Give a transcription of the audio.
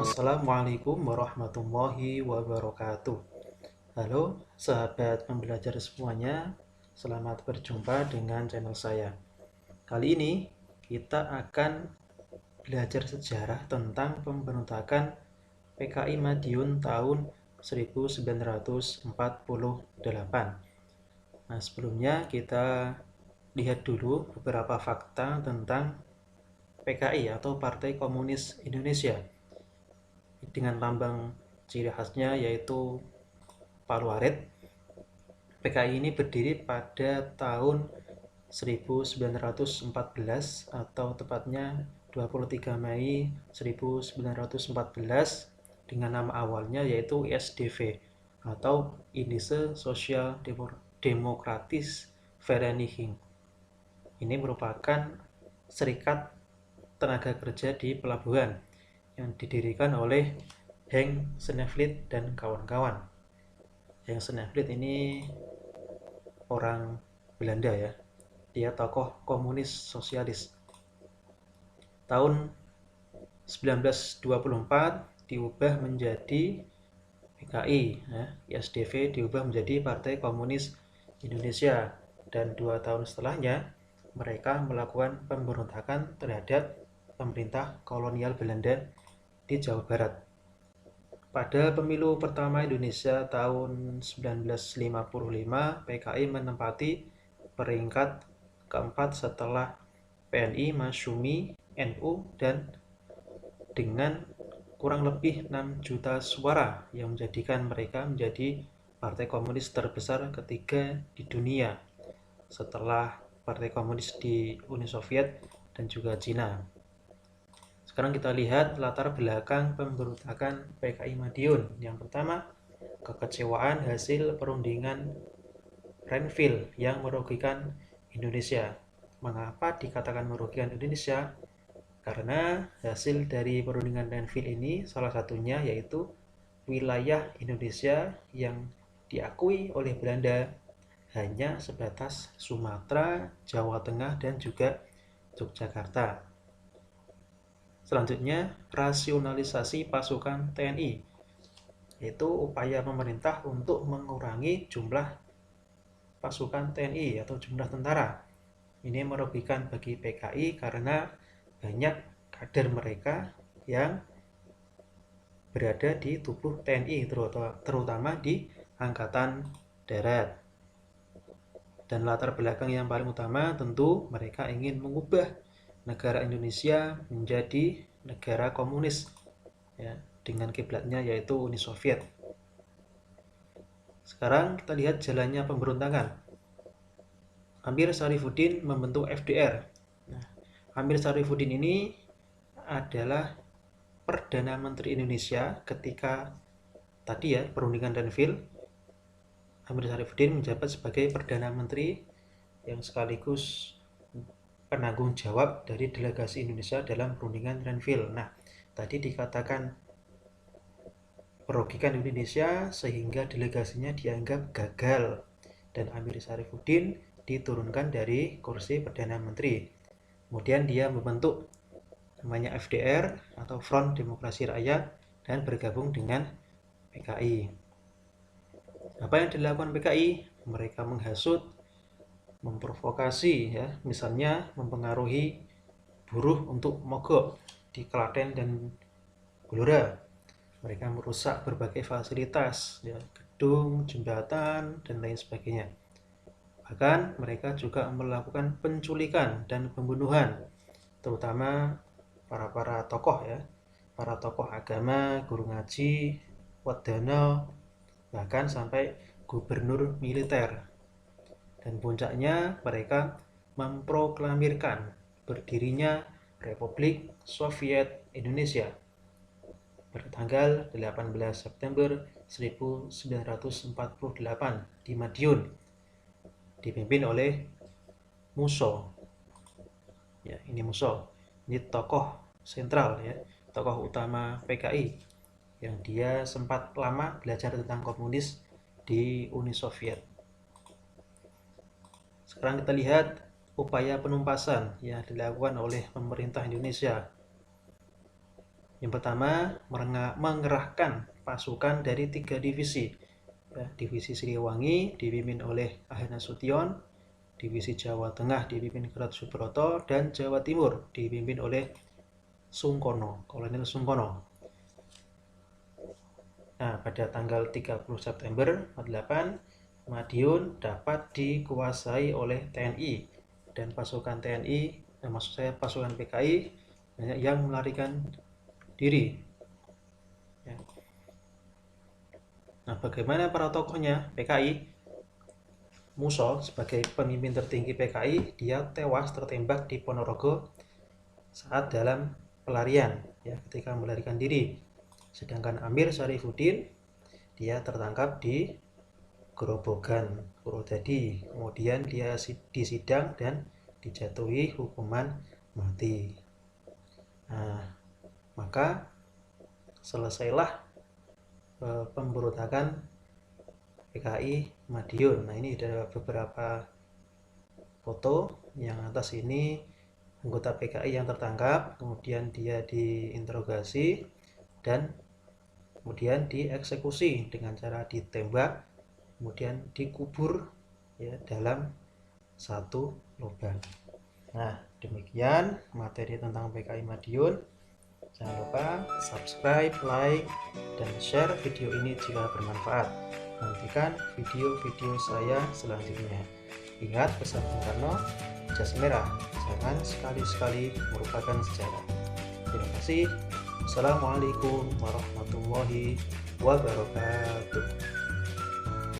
Assalamualaikum warahmatullahi wabarakatuh. Halo sahabat pembelajar semuanya, selamat berjumpa dengan channel saya. Kali ini kita akan belajar sejarah tentang pemberontakan PKI Madiun tahun 1948. Nah, sebelumnya kita lihat dulu beberapa fakta tentang PKI atau Partai Komunis Indonesia, dengan lambang ciri khasnya yaitu palu arit. PKI ini berdiri pada tahun 1914 atau tepatnya 23 Mei 1914 dengan nama awalnya yaitu ISDV atau Indische Social Democratische Vereniging. Ini merupakan serikat tenaga kerja di pelabuhan yang didirikan oleh Henk Sneevliet dan kawan-kawan. Henk Sneevliet ini orang Belanda ya. Dia tokoh komunis sosialis. Tahun 1924 diubah menjadi PKI ya. ISDV diubah menjadi Partai Komunis Indonesia, dan 2 tahun setelahnya mereka melakukan pemberontakan terhadap pemerintah kolonial Belanda di Jawa Barat. Pada pemilu pertama Indonesia tahun 1955, PKI menempati peringkat keempat setelah PNI, Masyumi, NU, dan dengan kurang lebih 6 juta suara yang menjadikan mereka menjadi partai komunis terbesar ketiga di dunia setelah partai komunis di Uni Soviet dan juga Cina. Sekarang kita lihat latar belakang pemberontakan PKI Madiun. Yang pertama, kekecewaan hasil perundingan Renville yang merugikan Indonesia. Mengapa dikatakan merugikan Indonesia? Karena hasil dari perundingan Renville ini salah satunya yaitu wilayah Indonesia yang diakui oleh Belanda hanya sebatas Sumatera, Jawa Tengah, dan juga Yogyakarta. Selanjutnya, rasionalisasi pasukan TNI, yaitu upaya pemerintah untuk mengurangi jumlah pasukan TNI atau jumlah tentara. Ini merugikan bagi PKI karena banyak kader mereka yang berada di tubuh TNI, terutama di Angkatan Darat. Dan latar belakang yang paling utama tentu mereka ingin mengubah negara Indonesia menjadi negara komunis ya, dengan kiblatnya yaitu Uni Soviet. Sekarang kita lihat jalannya pemberontakan. Amir Syarifuddin membentuk FDR. Nah, Amir Syarifuddin ini adalah Perdana Menteri Indonesia ketika tadi ya perundingan Renville. Amir Syarifuddin menjabat sebagai Perdana Menteri yang sekaligus penanggung jawab dari delegasi Indonesia dalam perundingan Renville. Nah, tadi dikatakan merugikan Indonesia sehingga delegasinya dianggap gagal dan Amir Syarifuddin diturunkan dari kursi Perdana Menteri. Kemudian dia membentuk namanya FDR atau Front Demokrasi Rakyat dan bergabung dengan PKI. Apa yang dilakukan PKI? Mereka menghasut, memprovokasi ya, misalnya mempengaruhi buruh untuk mogok di Klaten dan Blora. Mereka merusak berbagai fasilitas ya, gedung, jembatan, dan lain sebagainya. Bahkan mereka juga melakukan penculikan dan pembunuhan, terutama para tokoh ya, para tokoh agama, guru ngaji, wadana, bahkan sampai gubernur militer. Dan puncaknya mereka memproklamirkan berdirinya Republik Soviet Indonesia pada tanggal 18 September 1948 di Madiun, dipimpin oleh Musso. Ya, ini Musso. Ini tokoh sentral ya, tokoh utama PKI yang dia sempat lama belajar tentang komunis di Uni Soviet. Sekarang kita lihat upaya penumpasan yang dilakukan oleh pemerintah Indonesia. Yang pertama, mengerahkan pasukan dari 3 divisi. Ya, divisi Siliwangi dipimpin oleh Ahai Nasution, divisi Jawa Tengah dipimpin Gatot Subroto, dan Jawa Timur dipimpin oleh Sungkono, Kolonel Sungkono. Nah, pada tanggal 30 September 48, Madiun dapat dikuasai oleh TNI dan pasukan TNI, maksud saya pasukan PKI banyak yang melarikan diri. Ya. Nah, bagaimana para tokohnya PKI? Muso sebagai pemimpin tertinggi PKI, dia tewas tertembak di Ponorogo saat dalam pelarian, ya, ketika melarikan diri. Sedangkan Amir Syarifuddin dia tertangkap di Grobogan, Purwodadi. Kemudian dia disidang dan dijatuhi hukuman mati. Nah, maka selesailah pemberontakan PKI Madiun. Nah, ini ada beberapa foto. Yang atas ini anggota PKI yang tertangkap, kemudian dia diinterogasi dan kemudian dieksekusi dengan cara ditembak, kemudian dikubur, ya, dalam satu lubang. Nah, demikian materi tentang PKI Madiun. Jangan lupa subscribe, like, dan share video ini jika bermanfaat. Nantikan video-video saya selanjutnya. Ingat pesan Bung Karno, jas merah jangan sekali-sekali merupakan sejarah. Terima kasih. Assalamualaikum warahmatullahi wabarakatuh.